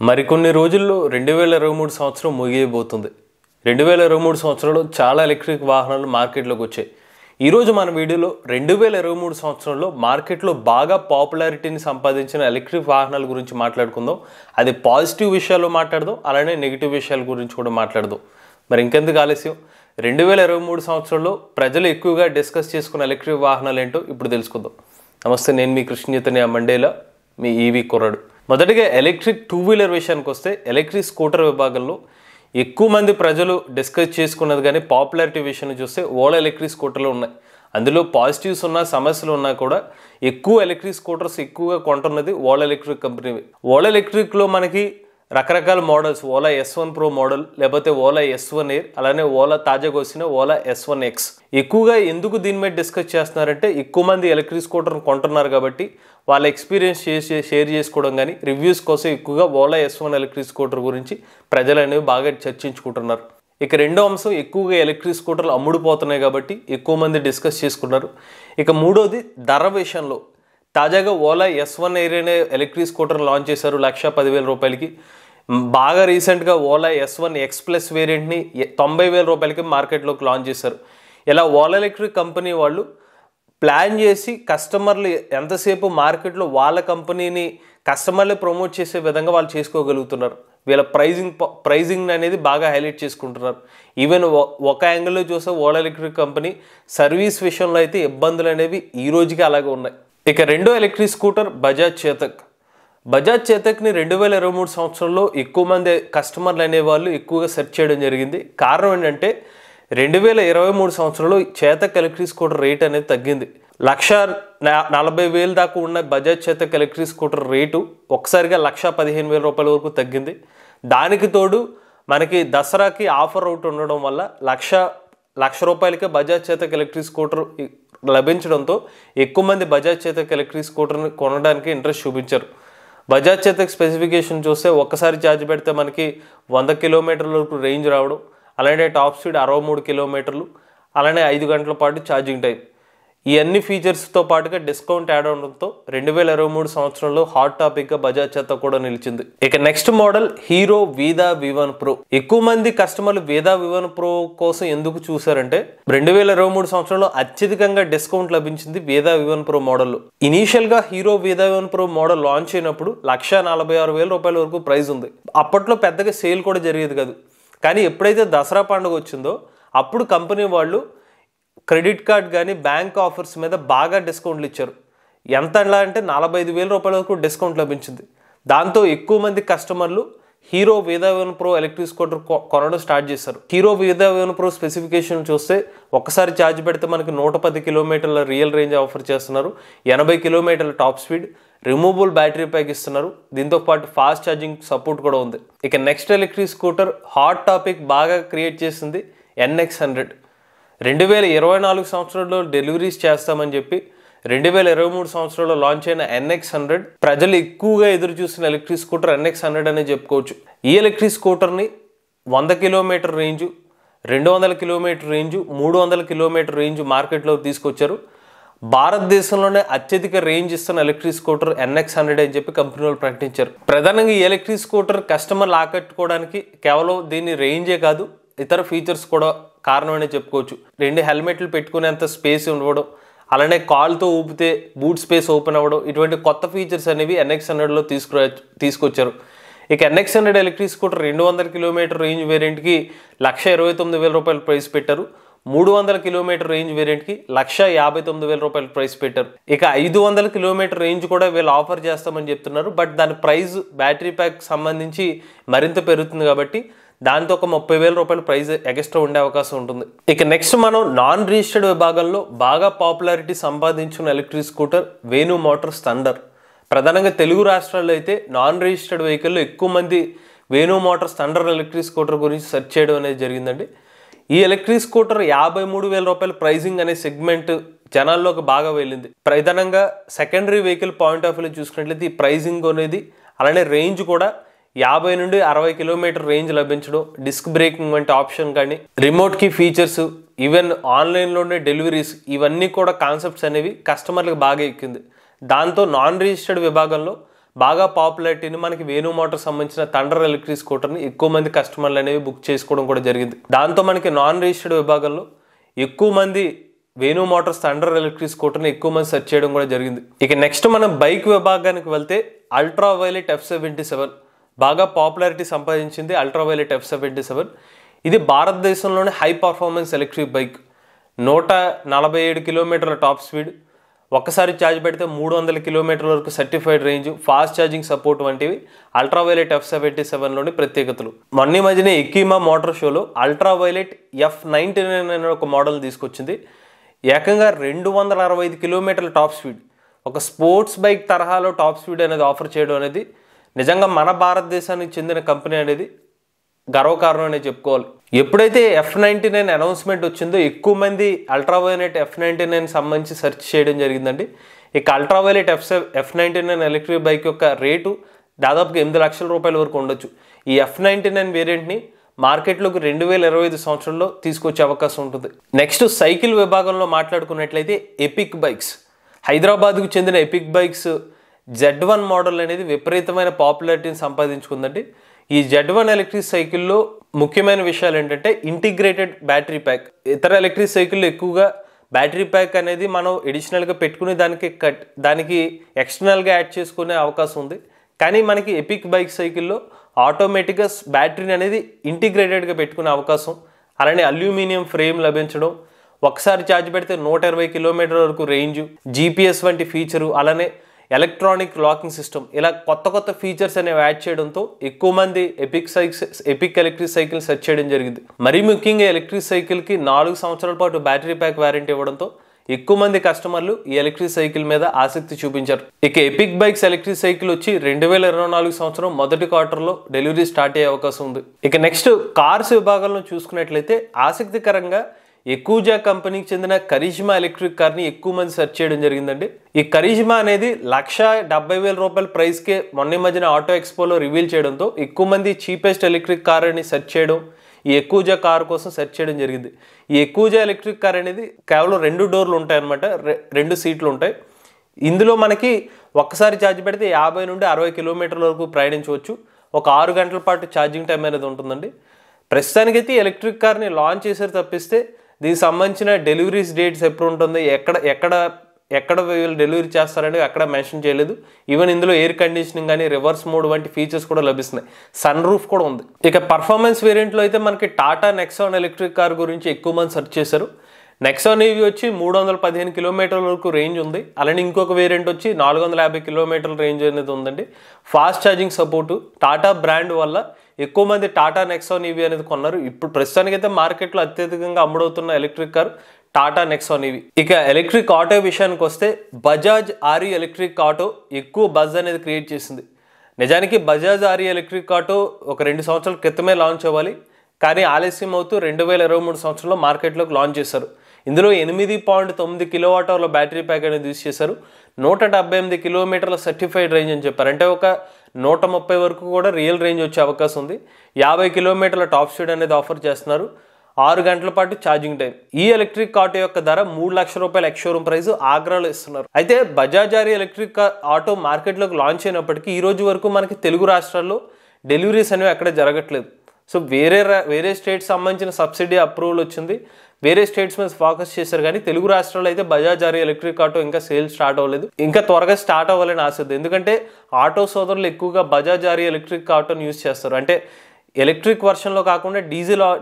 మరికొన్ని రోజుల్లో 2023 సంవత్సరం ముగియబోతుంది. 2023 సంవత్సరంలో చాలా ఎలక్ట్రిక్ వాహనాలు మార్కెట్లోకి వచ్చాయి. ఈరోజు మన వీడియోలో 2023 సంవత్సరంలో మార్కెట్లో బాగా పాపులారిటీని సంపాదించిన ఎలక్ట్రిక్ వాహనాల గురించి మాట్లాడుకుందాం. అది పాజిటివ్ విషయాల్లో మాట్లాడదాం, అలానే నెగిటివ్ విషయాల గురించి కూడా మాట్లాడదాం. మరి ఇంకెందుకు ఆలస్యం, 2023 సంవత్సరంలో ప్రజలు ఎక్కువగా డిస్కస్ చేసుకున్న ఎలక్ట్రిక్ వాహనాలు ఏంటో ఇప్పుడు తెలుసుకుందాం. నమస్తే, నేను మీ కృష్ణ చైతన్య మండేలా, మీ ఈవీ కుర్రాడు. మొదటిగా ఎలక్ట్రిక్ టూ వీలర్ విషయానికి వస్తే, ఎలక్ట్రిక్ స్కూటర్ విభాగంలో ఎక్కువ మంది ప్రజలు డిస్కస్ చేసుకున్నది కానీ పాపులారిటీ విషయాన్ని చూస్తే ఓలా ఎలక్ట్రిక్ స్కూటర్లు ఉన్నాయి. అందులో పాజిటివ్స్ ఉన్నా సమస్యలు ఉన్నా కూడా ఎక్కువ ఎలక్ట్రిక్ స్కూటర్స్ ఎక్కువగా కొంటున్నది ఓలా ఎలక్ట్రిక్ కంపెనీ. ఓలా ఎలక్ట్రిక్లో మనకి రకరకాల models, Ola S1 Pro model, లేకపోతే ఓలా S1 Air, అలానే ఓలా తాజాగా వచ్చిన ఓలా S1 X. ఎక్కువగా ఎందుకు దీని మీద డిస్కస్ చేస్తున్నారంటే, ఎక్కువ మంది ఎలక్ట్రిక్ స్కూటర్ని కొంటున్నారు కాబట్టి వాళ్ళ ఎక్స్పీరియన్స్ షేర్ చేసుకోవడం కానీ రివ్యూస్ కోసం ఎక్కువగా ఓలా S1 ఎలక్ట్రిక్ స్కూటర్ గురించి ప్రజలు అనేవి బాగా చర్చించుకుంటున్నారు. ఇక రెండో అంశం, ఎక్కువగా ఎలక్ట్రిక్ స్కూటర్లు అమ్ముడుపోతున్నాయి కాబట్టి ఎక్కువ మంది డిస్కస్ చేసుకున్నారు. ఇక మూడోది ధర విషయంలో, తాజాగా ఓలా S1 Air అనే ఎలక్ట్రిక్ స్కూటర్ లాంచ్ చేశారు 1,10,000 రూపాయలకి. బాగా రీసెంట్గా ఓలా S1 X Plus వేరియంట్ని 90,000 రూపాయలకి మార్కెట్లోకి లాంచ్ చేశారు. ఇలా ఓలా ఎలక్ట్రిక్ కంపెనీ వాళ్ళు ప్లాన్ చేసి కస్టమర్లు ఎంతసేపు మార్కెట్లో వాళ్ళ కంపెనీని కస్టమర్లే ప్రమోట్ చేసే విధంగా వాళ్ళు చేసుకోగలుగుతున్నారు. వీళ్ళ ప్రైజింగ్ అనేది బాగా హైలైట్ చేసుకుంటున్నారు. ఈవెన్ ఒక యాంగిల్లో చూస్తే ఓలా ఎలక్ట్రిక్ కంపెనీ సర్వీస్ విషయంలో అయితే ఇబ్బందులు అనేవి ఈ రోజుకి అలాగే ఉన్నాయి. ఇక రెండో ఎలక్ట్రిక్ స్కూటర్ బజాజ్ చేతక్. బజాజ్ చేతక్ని 2023 సంవత్సరంలో ఎక్కువ మంది కస్టమర్లు అనేవాళ్ళు ఎక్కువగా సెర్చ్ చేయడం జరిగింది. కారణం ఏంటంటే, 2023 సంవత్సరంలో చేతక్ ఎలక్ట్రిక్ స్కూటర్ రేట్ అనేది తగ్గింది. 1,40,000 దాకా ఉన్న Bajaj Chetak electric scooter rate ఒకసారిగా 1,15,000 రూపాయల వరకు తగ్గింది. దానికి తోడు మనకి దసరాకి ఆఫర్ అవుట్ ఉండడం వల్ల లక్ష రూపాయలకే బజాజ్ చేతక్ ఎలక్ట్రిక్ స్కూటర్ లభించడంతో ఎక్కువ మంది బజాజ్ చేతక్ ఎలక్ట్రిక్ స్కూటర్ని కొనడానికి ఇంట్రెస్ట్ చూపించారు. బజాజ్ చేతక్ స్పెసిఫికేషన్ చూస్తే ఒక్కసారి ఛార్జ్ పెడితే మనకి 100 కిలోమీటర్ల వరకు రేంజ్ రావడం, అలానే టాప్ స్పీడ్ 63 కిలోమీటర్లు, అలానే 5 గంటల పాటు ఛార్జింగ్ టైం. ఈ అన్ని ఫీచర్స్తో పాటుగా డిస్కౌంట్ యాడ్ అవడంతో 2023 సంవత్సరంలో హాట్ టాపిక్గా బజాజ్ చేతక్ కూడా నిలిచింది. ఇక next model Hero Vida V1 Pro. ఎక్కువ మంది కస్టమర్లు వీదా V1 Pro కోసం ఎందుకు చూసారంటే, 2023 సంవత్సరంలో అత్యధికంగా డిస్కౌంట్ లభించింది వీదా V1 Pro మోడల్లో. ఇనీషియల్గా Hero Vida V1 Pro model launch అయినప్పుడు 1,46,000 రూపాయల వరకు ప్రైస్ ఉంది. అప్పట్లో పెద్దగా సేల్ కూడా జరిగేది కాదు. కానీ ఎప్పుడైతే దసరా పండుగ వచ్చిందో అప్పుడు కంపెనీ వాళ్ళు క్రెడిట్ కార్డ్ కానీ బ్యాంక్ ఆఫర్స్ మీద బాగా డిస్కౌంట్లు ఇచ్చారు. ఎంతలా అంటే 45,000 రూపాయల వరకు డిస్కౌంట్ లభించింది. దాంతో ఎక్కువ మంది కస్టమర్లు Hero Vida V1 Pro electric scooter కొనడం స్టార్ట్ చేశారు. Hero Vida V1 Pro specification చూస్తే ఒక్కసారి ఛార్జ్ పెడితే మనకి 110 కిలోమీటర్ల రియల్ రేంజ్ ఆఫర్ చేస్తున్నారు, 80 కిలోమీటర్ల top speed, removable battery pack ఇస్తున్నారు. దీంతో పాటు ఫాస్ట్ ఛార్జింగ్ సపోర్ట్ కూడా ఉంది. ఇక next electric scooter hot topic బాగా క్రియేట్ చేసింది NX100. 2024 సంవత్సరంలో డెలివరీస్ చేస్తామని చెప్పి 2023 సంవత్సరంలో లాంచ్ అయిన NX100 ప్రజలు ఎక్కువగా ఎదురు చూసిన ఎలక్ట్రిక్ స్కూటర్ NX100 అనే చెప్పుకోవచ్చు. ఈ ఎలక్ట్రిక్ స్కూటర్ని 100 kilometre range, 200 kilometre range, 300 kilometre range మార్కెట్లోకి తీసుకొచ్చారు. భారతదేశంలోనే అత్యధిక రేంజ్ ఇస్తున్న ఎలక్ట్రిక్ స్కూటర్ NX100 అని చెప్పి కంపెనీ వాళ్ళు ప్రకటించారు. ప్రధానంగా ఈ ఎలక్ట్రిక్ స్కూటర్ కస్టమర్లు ఆకట్టుకోవడానికి కేవలం దీని రేంజే కాదు, ఇతర ఫీచర్స్ కూడా కారణమనే చెప్పుకోవచ్చు. 2 హెల్మెట్లు పెట్టుకునేంత స్పేస్ ఇవ్వడం, అలానే కాల్తో ఊపితే బూట్ స్పేస్ ఓపెన్ అవ్వడం, ఇటువంటి కొత్త ఫీచర్స్ అనేవి NX100లో తీసుకొచ్చారు. ఇక NX100 electric scooter 200 kilometre range వేరియంట్కి 1,29,000 రూపాయలు ప్రైస్ పెట్టారు. 300 కిలోమీటర్ రేంజ్ వేరియంట్కి 1,59,000 రూపాయలు ప్రైస్ పెట్టారు. ఇక 500 కిలోమీటర్ రేంజ్ కూడా వీళ్ళు ఆఫర్ చేస్తామని చెప్తున్నారు. బట్ దాని ప్రైస్ బ్యాటరీ ప్యాక్ సంబంధించి మరింత పెరుగుతుంది కాబట్టి దాంతో ఒక 30,000 రూపాయల ప్రైస్ ఎక్స్ట్రా ఉండే అవకాశం ఉంటుంది. ఇక నెక్స్ట్ మనం నాన్ రిజిస్టర్డ్ విభాగంలో బాగా పాపులారిటీ సంపాదించిన electric scooter Venu Motors thunder. ప్రధానంగా తెలుగు రాష్ట్రాల్లో అయితే నాన్ రిజిస్టర్డ్ వెహికల్లో ఎక్కువ మంది Venu Motors thunder electric scooter గురించి సెర్చ్ చేయడం అనేది జరిగిందండి. ఈ ఎలక్ట్రిక్ స్కూటర్ 53,000 రూపాయల ప్రైజింగ్ అనే సెగ్మెంట్ జనాల్లోకి బాగా వెళ్ళింది. ప్రధానంగా secondary vehicle point of view చూసుకున్నట్లయితే ఈ ప్రైజింగ్ అనేది, అలానే రేంజ్ కూడా 50 నుండి 60 కిలోమీటర్ రేంజ్ లభించడం, డిస్క్ బ్రేకింగ్ వంటి ఆప్షన్ కానీ, రిమోట్ కీ ఫీచర్స్, ఈవెన్ ఆన్లైన్లోనే డెలివరీస్, ఇవన్నీ కూడా కాన్సెప్ట్స్ అనేవి కస్టమర్లకు బాగా ఎక్కింది. దాంతో నాన్ రిజిస్టర్డ్ విభాగంలో బాగా పాపులారిటీని మనకి వేణు మోటార్ సంబంధించిన థండర్ ఎలక్ట్రిక్ స్కూటర్ని ఎక్కువ మంది కస్టమర్లు అనేవి బుక్ చేసుకోవడం కూడా జరిగింది. దాంతో మనకి నాన్ రిజిస్టర్డ్ విభాగంలో ఎక్కువ మంది వేణు మోటార్స్ థండర్ ఎలక్ట్రిక్ స్కూటర్ని ఎక్కువ మంది సెర్చ్ చేయడం కూడా జరిగింది. ఇక నెక్స్ట్ మనం బైక్ విభాగానికి వెళ్తే అల్ట్రా వైలెట్ F77 బాగా పాపులారిటీ సంపాదించింది. అల్ట్రా వైలెట్ F77 ఇది భారతదేశంలోనే హై పర్ఫార్మెన్స్ ఎలక్ట్రిక్ బైక్. 147 కిలోమీటర్ల టాప్ స్పీడ్, ఒక్కసారి ఛార్జ్ పెడితే 300 కిలోమీటర్ల వరకు certified range, fast charging support వంటివి అల్ట్రా వైలెట్ F77లోని ప్రత్యేకతలు. మొన్న మధ్యనే ఎకీమా మోటార్ షోలో అల్ట్రా వైలెట్ F99 అనే ఒక మోడల్ తీసుకొచ్చింది. ఏకంగా 265 కిలోమీటర్ల టాప్ స్పీడ్, ఒక స్పోర్ట్స్ బైక్ తరహాలో టాప్ స్పీడ్ అనేది ఆఫర్ చేయడం అనేది నిజంగా మన భారతదేశానికి చెందిన కంపెనీ అనేది గర్వకారణం అనే చెప్పుకోవాలి. ఎప్పుడైతే F99 అనౌన్స్మెంట్ వచ్చిందో ఎక్కువ మంది అల్ట్రా వైలెట్ F99 సంబంధించి సెర్చ్ చేయడం జరిగిందండి. ఇక ultra violet F99 electric bike యొక్క రేటు దాదాపుగా 8 లక్షల రూపాయల వరకు ఉండొచ్చు. ఈ F99 వేరియంట్ని మార్కెట్లోకి 2025 సంవత్సరంలో తీసుకొచ్చే అవకాశం ఉంటుంది. నెక్స్ట్ సైకిల్ విభాగంలో మాట్లాడుకున్నట్లయితే ఎపిక్ బైక్స్, హైదరాబాద్కు చెందిన ఎపిక్ బైక్స్ Z1 మోడల్ అనేది విపరీతమైన పాపులారిటీని సంపాదించుకుందండి. ఈ Z1 ఎలక్ట్రిక్ సైకిల్లో ముఖ్యమైన విషయాలు ఏంటంటే ఇంటిగ్రేటెడ్ బ్యాటరీ ప్యాక్. ఇతర ఎలక్ట్రిక్ సైకిల్లో ఎక్కువగా బ్యాటరీ ప్యాక్ అనేది మనం ఎడిషనల్గా పెట్టుకుని దానికి ఎక్స్టర్నల్గా యాడ్ చేసుకునే అవకాశం ఉంది. కానీ మనకి ఎపిక్ బైక్ సైకిల్లో ఆటోమేటిక్గా బ్యాటరీని అనేది ఇంటిగ్రేటెడ్గా పెట్టుకునే అవకాశం, అలానే అల్యూమినియం ఫ్రేమ్ లభించడం, ఒకసారి ఛార్జ్ పెడితే 120 కిలోమీటర్ల వరకు రేంజ్, GPS వంటి ఫీచరు, అలానే ఎలక్ట్రానిక్ లాకింగ్ సిస్టమ్, ఇలా కొత్త కొత్త ఫీచర్స్ అనేవి యాడ్ చేయడంతో ఎక్కువ మంది ఎపిక్ ఎలక్ట్రిక్ సైకిల్ సెర్చ్ చేయడం జరిగింది. మరీ ముఖ్యంగా ఎలక్ట్రిక్ సైకిల్కి 4 సంవత్సరాల పాటు బ్యాటరీ ప్యాక్ వారంటీ ఇవ్వడంతో ఎక్కువ మంది కస్టమర్లు ఈ ఎలక్ట్రిక్ సైకిల్ మీద ఆసక్తి చూపించారు. ఇక ఎపిక్ బైక్స్ ఎలక్ట్రిక్ సైకిల్ వచ్చి 2024 సంవత్సరం మొదటి క్వార్టర్లో డెలివరీ స్టార్ట్ అయ్యే అవకాశం ఉంది. ఇక నెక్స్ట్ కార్స్ విభాగంలో చూసుకున్నట్లయితే ఆసక్తికరంగా ఎకూజా కంపెనీకి చెందిన కరిజ్మా ఎలక్ట్రిక్ కార్ని ఎక్కువ మంది సెర్చ్ చేయడం జరిగిందండి. ఈ కరిజ్మా అనేది 1,70,000 రూపాయల ప్రైస్కే మొన్న మధ్యన ఆటో ఎక్స్పోలో రివీల్ చేయడంతో ఎక్కువ మంది చీపెస్ట్ ఎలక్ట్రిక్ కార్ అని సెర్చ్ చేయడం, ఈ ఎకూజా కార్ కోసం సెర్చ్ చేయడం జరిగింది. ఈ ఎకూజా ఎలక్ట్రిక్ కార్ అనేది కేవలం 2 డోర్లు ఉంటాయి అన్నమాట, 2 సీట్లు ఉంటాయి. ఇందులో మనకి ఒక్కసారి ఛార్జ్ పెడితే 50 నుండి 60 కిలోమీటర్ల వరకు ప్రయాణించవచ్చు. ఒక 6 గంటల పాటు ఛార్జింగ్ టైం అనేది ఉంటుందండి. ప్రస్తుతానికైతే ఎలక్ట్రిక్ కార్ని లాంచ్ చేశారు తప్పిస్తే దీనికి సంబంధించిన డెలివరీస్ డేట్స్ ఎప్పుడు ఉంటుంది, ఎక్కడ వీళ్ళు డెలివరీ చేస్తారని అక్కడ మెన్షన్ చేయలేదు. ఈవెన్ ఇందులో ఎయిర్ కండిషనింగ్ కానీ రివర్స్ మోడ్ వంటి ఫీచర్స్ కూడా లభిస్తున్నాయి. సన్ రూఫ్ కూడా ఉంది. ఇక పర్ఫార్మెన్స్ వేరియంట్లో అయితే మనకి టాటా నెక్సాన్ ఎలక్ట్రిక్ కార్ గురించి ఎక్కువ మంది సెర్చ్ చేశారు. నెక్సాన్ ఈవీ వచ్చి 315 కిలోమీటర్ల వరకు రేంజ్ ఉంది. అలానే ఇంకొక వేరియంట్ వచ్చి 450 కిలోమీటర్ల రేంజ్ అనేది ఉందండి. Fast charging support, Tata brand వల్ల ఎక్కువ మంది టాటా నెక్సాన్ ఈవీ అనేది కొన్నారు. ఇప్పుడు ప్రస్తుతానికైతే మార్కెట్లో అత్యధికంగా అమ్ముడవుతున్న electric car Tata Nexon EV. ఇక ఎలక్ట్రిక్ ఆటో విషయానికి వస్తే బజాజ్ ఆర్ఈ ఎలక్ట్రిక్ ఆటో ఎక్కువ బజ్ అనేది క్రియేట్ చేసింది. నిజానికి బజాజ్ ఆర్ఈ ఎలక్ట్రిక్ ఆటో ఒక 2 సంవత్సరాల క్రితమే లాంచ్ అవ్వాలి, కానీ ఆలస్యం అవుతూ 2023 సంవత్సరంలో మార్కెట్లోకి లాంచ్ చేశారు. ఇందులో 8.9 కిలోవాట్ అవర్ల బ్యాటరీ ప్యాక్ అనేది యూజ్ చేశారు. 178 కిలోమీటర్ల సర్టిఫైడ్ రేంజ్ అని చెప్పారు. అంటే ఒక 130 వరకు కూడా రియల్ రేంజ్ వచ్చే అవకాశం ఉంది. 50 కిలోమీటర్ల టాప్ స్పీడ్ అనేది ఆఫర్ చేస్తున్నారు. 6 గంటల పాటు ఛార్జింగ్ టైం. ఈ ఎలక్ట్రిక్ ఆటో యొక్క ధర 3 లక్షల రూపాయల ఎక్స్-షోరూమ్ ప్రైస్ ఆగ్రాలో ఇస్తున్నారు. అయితే బజాజ్ ఆర్ఈ ఎలక్ట్రిక్ ఆటో మార్కెట్లోకి లాంచ్ అయినప్పటికీ ఈ రోజు వరకు మనకి తెలుగు రాష్ట్రాల్లో డెలివరీస్ అనేవి అక్కడ జరగట్లేదు. సో వేరే స్టేట్స్ సంబంధించిన సబ్సిడీ అప్రూవల్ వచ్చింది, వేరే స్టేట్స్ మీద ఫోకస్ చేశారు. కానీ తెలుగు రాష్ట్రాల్లో అయితే బజాజ్ ఆర్ఈ ఎలక్ట్రిక్ ఆటో ఇంకా సేల్ స్టార్ట్ అవ్వలేదు. ఇంకా త్వరగా స్టార్ట్ అవ్వాలని ఆశ ఉంది. ఎందుకంటే ఆటో సోదరులు ఎక్కువగా బజాజ్ ఆర్ఈ ఎలక్ట్రిక్ ఆటోని యూజ్ చేస్తారు. అంటే ఎలక్ట్రిక్ వెర్షన్లో కాకుండా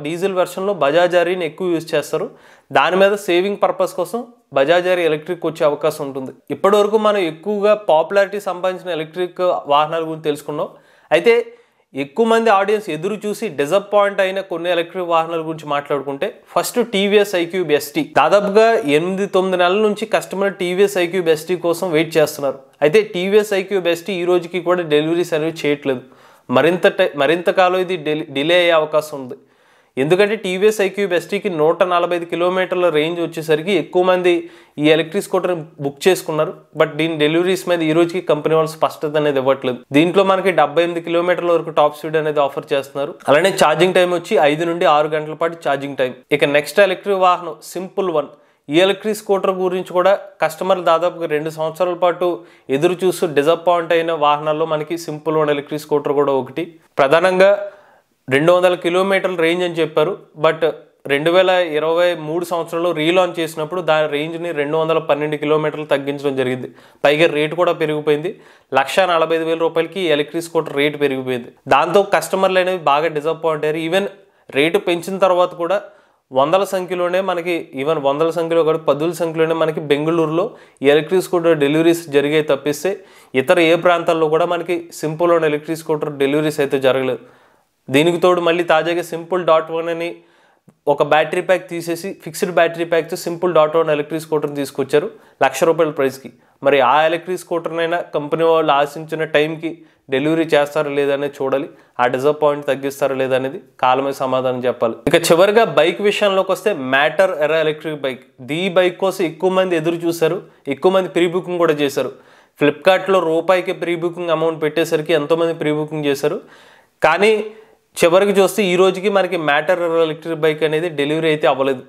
డీజిల్ వెర్షన్లో బజాజ్ ఆర్ఈని ఎక్కువ యూజ్ చేస్తారు. దాని మీద సేవింగ్ పర్పస్ కోసం బజాజ్ ఆర్ఈ ఎలక్ట్రిక్ వచ్చే అవకాశం ఉంటుంది. ఇప్పటివరకు మనం ఎక్కువగా పాపులారిటీ సంపాదించిన ఎలక్ట్రిక్ వాహనాల గురించి తెలుసుకున్నాం. అయితే ఎక్కువ మంది ఆడియన్స్ ఎదురు చూసి డిసప్పాయింట్ అయిన కొన్ని ఎలక్ట్రిక్ వాహనాల గురించి మాట్లాడుకుంటే ఫస్ట్ టీవీఎస్ ఐక్యూబ్ ఎస్టీ. దాదాపుగా 8-9 నెలల నుంచి కస్టమర్ టీవీఎస్ ఐక్యూబ్ ఎస్టీ కోసం వెయిట్ చేస్తున్నారు. అయితే టీవీఎస్ ఐక్యూబ్ ఎస్టీ ఈ రోజుకి కూడా డెలివరీస్ అనేవి చేయట్లేదు. మరింత కాలం ఇది డిలే అయ్యే అవకాశం ఉంది. ఎందుకంటే టీవీఎస్ ఐక్యూబ్ ఎస్టీకి 145 కిలోమీటర్ల రేంజ్ వచ్చేసరికి ఎక్కువ మంది ఈ ఎలక్ట్రిక్ స్కూటర్ బుక్ చేసుకున్నారు. బట్ దీని డెలివరీస్ మీద ఈ రోజుకి కంపెనీ వాళ్ళు స్పష్టత అనేది ఇవ్వట్లేదు. దీంట్లో మనకి 78 కిలోమీటర్ల వరకు టాప్ స్పీడ్ అనేది ఆఫర్ చేస్తున్నారు. అలానే ఛార్జింగ్ టైం వచ్చి 5 నుండి 6 గంటల పాటు ఛార్జింగ్ టైం. ఇక నెక్స్ట్ ఎలక్ట్రిక్ వాహనం సింపుల్ వన్. ఈ ఎలక్ట్రిక్ స్కూటర్ గురించి కూడా కస్టమర్లు దాదాపుగా 2 సంవత్సరాల పాటు ఎదురు చూస్తూ డిసప్పాయింట్ అయిన వాహనాల్లో మనకి సింపుల్ వన్ ఎలక్ట్రిక్ స్కూటర్ కూడా ఒకటి. ప్రధానంగా 200 కిలోమీటర్ల రేంజ్ అని చెప్పారు. బట్ 2023 సంవత్సరంలో రీలాంచ్ చేసినప్పుడు దాని రేంజ్ని 212 కిలోమీటర్లు తగ్గించడం జరిగింది. పైగా రేటు కూడా పెరిగిపోయింది. 1,45,000 రూపాయలకి ఈ ఎలక్ట్రిక్ స్కూటర్ రేటు పెరిగిపోయింది. దాంతో కస్టమర్లు అనేవి బాగా డిసప్పాయింట్ అయ్యారు. ఈవెన్ రేటు పెంచిన తర్వాత కూడా వందల సంఖ్యలోనే మనకి వందల సంఖ్యలో కూడా 10,000 సంఖ్యలోనే మనకి బెంగళూరులో ఈ ఎలక్ట్రిక్ స్కూటర్ డెలివరీస్ జరిగాయి తప్పిస్తే ఇతర ఏ ప్రాంతాల్లో కూడా మనకి simple one electric scooter deliveries అయితే జరగలేదు. దీనికి తోడు మళ్ళీ తాజాగా Simple.1 అని ఒక బ్యాటరీ ప్యాక్ తీసేసి ఫిక్స్డ్ బ్యాటరీ ప్యాక్తో Simple.1 ఎలక్ట్రిక్ స్కూటర్ని తీసుకొచ్చారు 1,00,000 రూపాయల ప్రైస్కి. మరి ఆ ఎలక్ట్రిక్ స్కూటర్నైనా కంపెనీ వాళ్ళు ఆశించిన టైంకి డెలివరీ చేస్తారా లేదనేది చూడాలి. ఆ డిసప్పాయింట్ తగ్గిస్తారా లేదనేది కాలమే సమాధానం చెప్పాలి. ఇక చివరిగా బైక్ విషయంలోకి వస్తే మ్యాటర్ ఎరా ఎలక్ట్రిక్ బైక్. ఈ బైక్ కోసం ఎక్కువ మంది ఎదురు చూశారు, ఎక్కువ మంది ప్రీ బుకింగ్ కూడా చేశారు. ఫ్లిప్కార్ట్లో రూపాయికి ప్రీ బుకింగ్ అమౌంట్ పెట్టేసరికి ఎంతోమంది ప్రీ బుకింగ్ చేశారు. కానీ చివరికి చూస్తే ఈ రోజుకి మనకి మ్యాటర్ ఎరా ఎలక్ట్రిక్ బైక్ అనేది డెలివరీ అయితే అవ్వలేదు.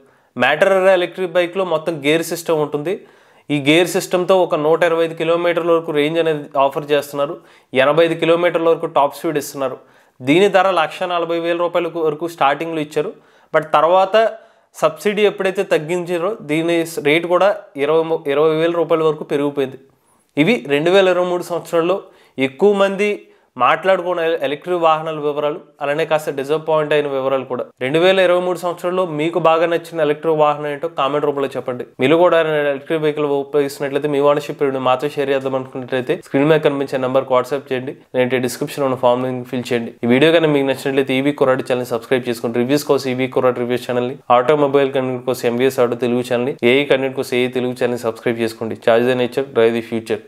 మ్యాటర్ ఎరా ఎలక్ట్రిక్ బైక్లో మొత్తం గేర్ సిస్టమ్ ఉంటుంది. ఈ గేర్ సిస్టమ్తో ఒక 125 కిలోమీటర్ల వరకు రేంజ్ అనేది ఆఫర్ చేస్తున్నారు. 85 కిలోమీటర్ల వరకు టాప్ స్పీడ్ ఇస్తున్నారు. దీని ధర 1,40,000 రూపాయల వరకు స్టార్టింగ్లో ఇచ్చారు. బట్ తర్వాత సబ్సిడీ ఎప్పుడైతే తగ్గించారో దీని రేట్ కూడా 20,000 రూపాయల వరకు పెరిగిపోయింది. ఇవి 2023 సంవత్సరంలో ఎక్కువ మంది మాట్లాడుకున్న ఎలక్ట్రిక్ వాహనాల వివరాలు, అలానే కాస్త డిసప్పాయింట్ అయిన వివరాలు కూడా. 2023 సంవత్సరంలో మీకు బాగా నచ్చిన ఎలక్ట్రిక్ వాహనం ఏంటో కామెంట్ రూపంలో చెప్పండి. మీరు కూడా ఎలక్ట్రిక్ వెహికల్ ఉపయోగిస్తున్నట్లయితే మీ ఓనర్షిప్ మాతో షేర్ చేద్దాం అనుకున్నట్లయితే స్క్రీన్ మీద కనిపించే నెంబర్కి వాట్సాప్ చేయండి, లేదంటే డిస్క్రిప్షన్ ఉన్న ఫామ్ ఫిల్ చేయండి. ఈ వీడియో కానీ మీకు నచ్చినట్లయితే ఈవీ కుర్రాడి ఛానల్ సబ్స్క్రైబ్ చేసుకోండి. రివ్యూస్ కోసం ఈవీ కుర్రాడి రివ్యూస్ ఛానల్ని, ఆటోమొబైల్ కంటెంట్ కోసం ఎంవీఎస్ ఆటో తెలుగు ఛానల్ని, ఏఐ కంటెంట్ కోసం ఏఐ తెలుగు ఛానల్ సబ్స్క్రైబ్ చేసుకోండి. Charge the nature, drive the future.